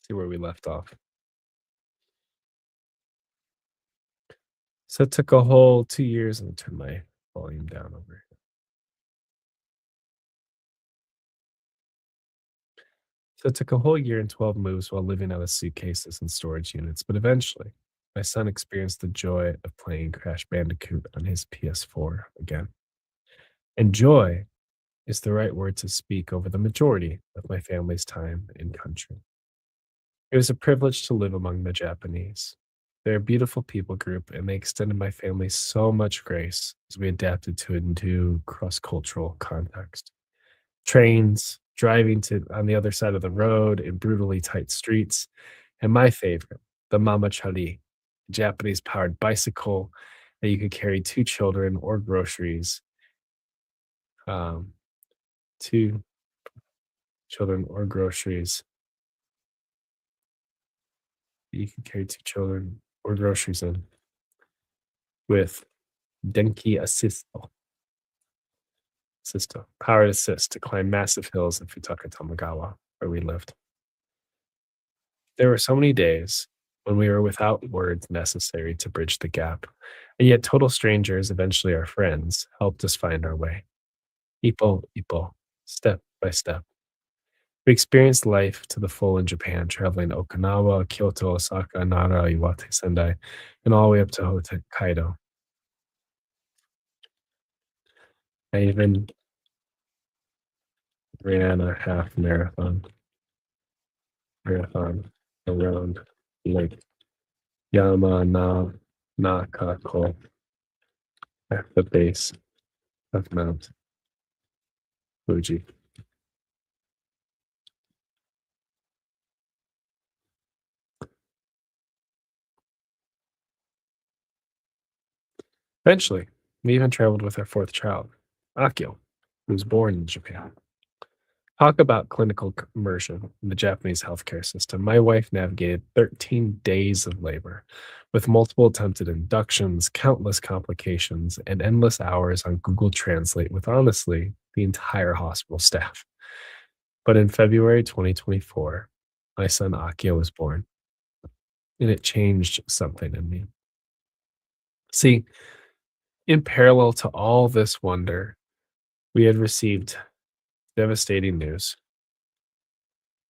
See where we left off. So it took a whole 2 years and turn my volume down over here. So it took a whole year and 12 moves while living out of suitcases and storage units, but eventually, my son experienced the joy of playing Crash Bandicoot on his PS4 again. And joy is the right word to speak over the majority of my family's time in country. It was a privilege to live among the Japanese. They're a beautiful people group, and they extended my family so much grace as we adapted to a new cross cultural context. Trains, driving to on the other side of the road in brutally tight streets, and my favorite, the mamachari, Japanese powered bicycle that you could carry two children or groceries, um, two children or groceries. You could carry two children or groceries in with Denki powered assist to climb massive hills in Futaka Tamagawa, where we lived. There were so many days when we were without words necessary to bridge the gap, and yet total strangers, eventually our friends, helped us find our way. Ipo, ipo, step by step. We experienced life to the full in Japan, traveling Okinawa, Kyoto, Osaka, Nara, Iwate, Sendai, and all the way up to Hokkaido. I even ran a half marathon around Lake Yamanakako at the base of Mount Fuji. Eventually, we even traveled with our fourth child, Akio, who was born in Japan. Talk about clinical immersion in the Japanese healthcare system. My wife navigated 13 days of labor with multiple attempted inductions, countless complications, and endless hours on Google Translate with honestly the entire hospital staff. But in February 2024, my son Akio was born, and it changed something in me. See, in parallel to all this wonder, we had received devastating news,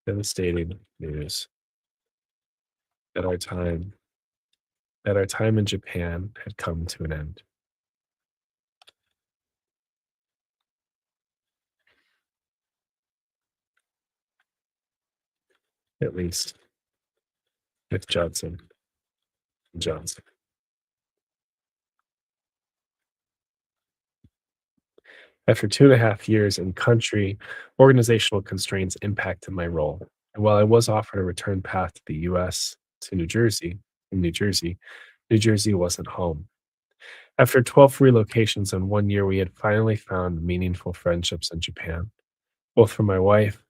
devastating news that our time in Japan had come to an end. At least with Johnson. After 2.5 years in country, organizational constraints impacted my role. And while I was offered a return path to the US to New Jersey, New Jersey wasn't home. After 12 relocations in 1 year, we had finally found meaningful friendships in Japan, both for my wife,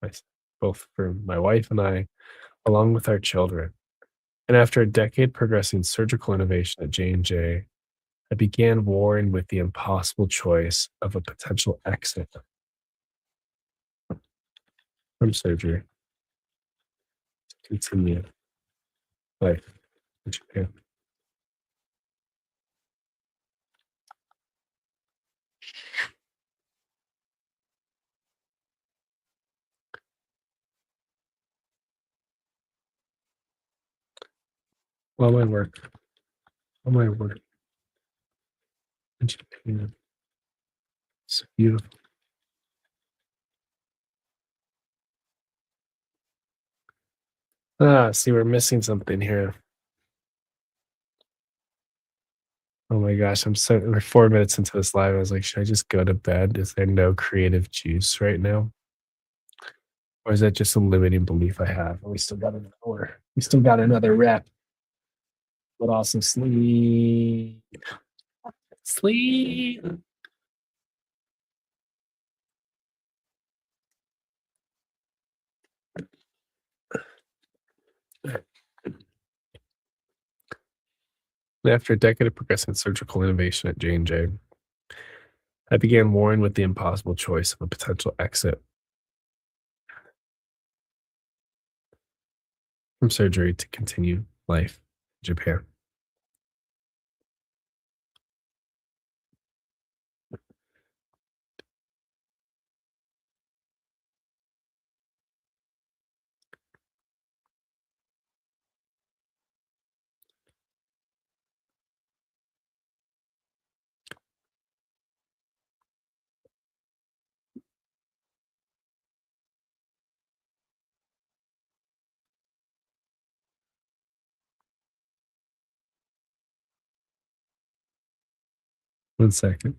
my, both for my wife and I, along with our children. And after a decade progressing surgical innovation at J&J, I began warring with the impossible choice of a potential exit from surgery to continue life in Japan. All my work, all my work in Japan. It's beautiful. See, we're missing something here. Oh my gosh, we're 4 minutes into this live. I was like, should I just go to bed? Is there no creative juice right now? Or is that just a limiting belief I have? We still got an hour. We still got another rep, but also sleep. Sleep. After a decade of progressive surgical innovation at J&J, I began warring with the impossible choice of a potential exit from surgery to continue life in Japan. 1 second.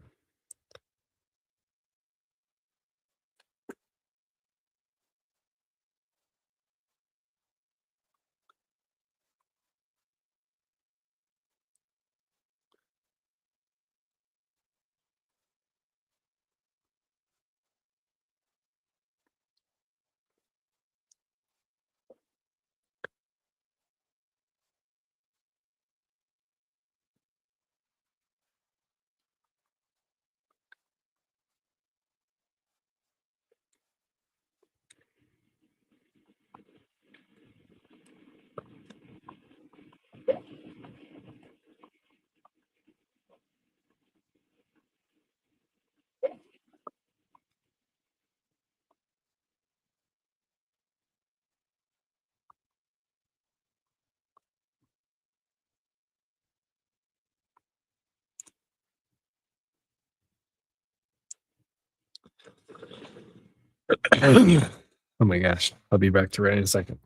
Oh my gosh. I'll be back to right in a second.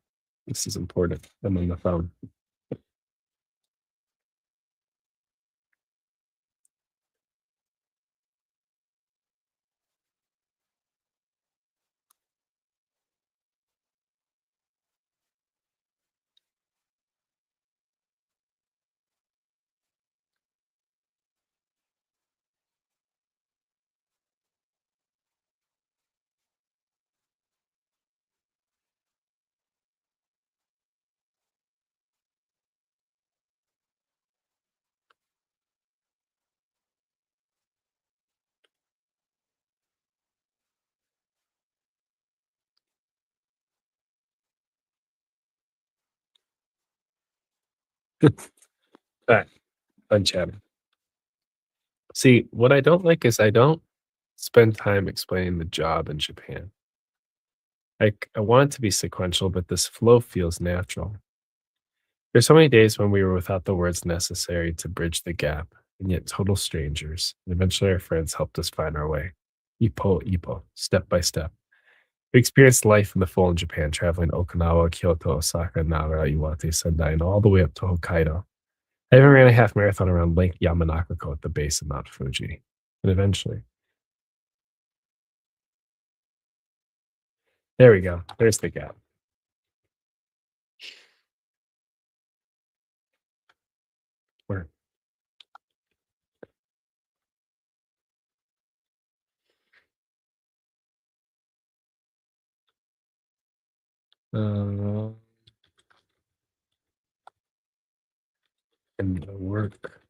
This is important. I'm on the phone. Back. Unchatted. See, what I don't like is I don't spend time explaining the job in Japan. I want it to be sequential, but this flow feels natural. There's so many days when we were without the words necessary to bridge the gap, and yet total strangers. And eventually our friends helped us find our way. Ippo Ippo, step by step. We experienced life in the full in Japan, traveling Okinawa, Kyoto, Osaka, Nara, Iwate, Sendai, and all the way up to Hokkaido. I even ran a half marathon around Lake Yamanakako at the base of Mount Fuji. And eventually, there we go. There's the gap. Where uh, and the work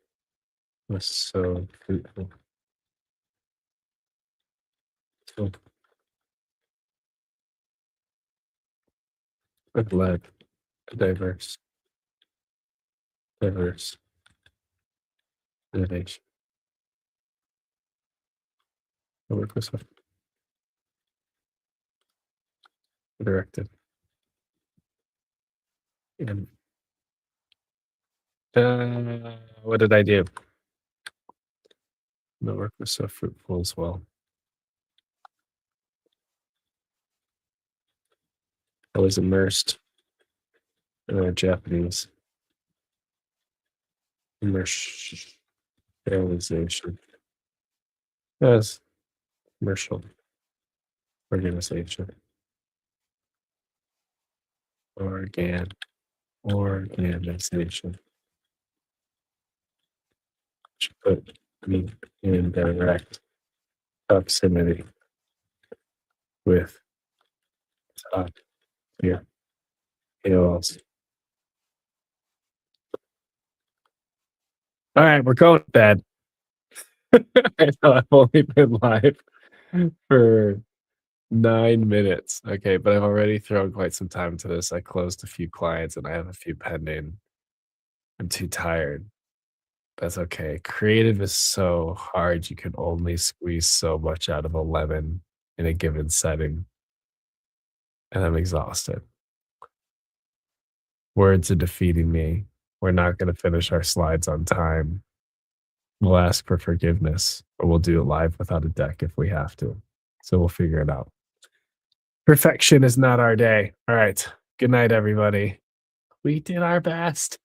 was so fruitful. So I've led a diverse innovation. The work was so directed. And what did I do? The work was so fruitful as well. I was immersed in our Japanese immersionalization as commercial organization. Organ organization. Which put me in direct proximity with top tier KOLs. All right, we're going to bed. I know I've only been live for 9 minutes. Okay, but I've already thrown quite some time to this. I closed a few clients and I have a few pending. I'm too tired. That's okay. Creative is so hard. You can only squeeze so much out of 11 in a given setting, and I'm exhausted. Words are defeating me. We're not going to finish our slides on time. We'll ask for forgiveness, or we'll do it live without a deck if we have to. So we'll figure it out. Perfection is not our day. All right. Good night, everybody. We did our best.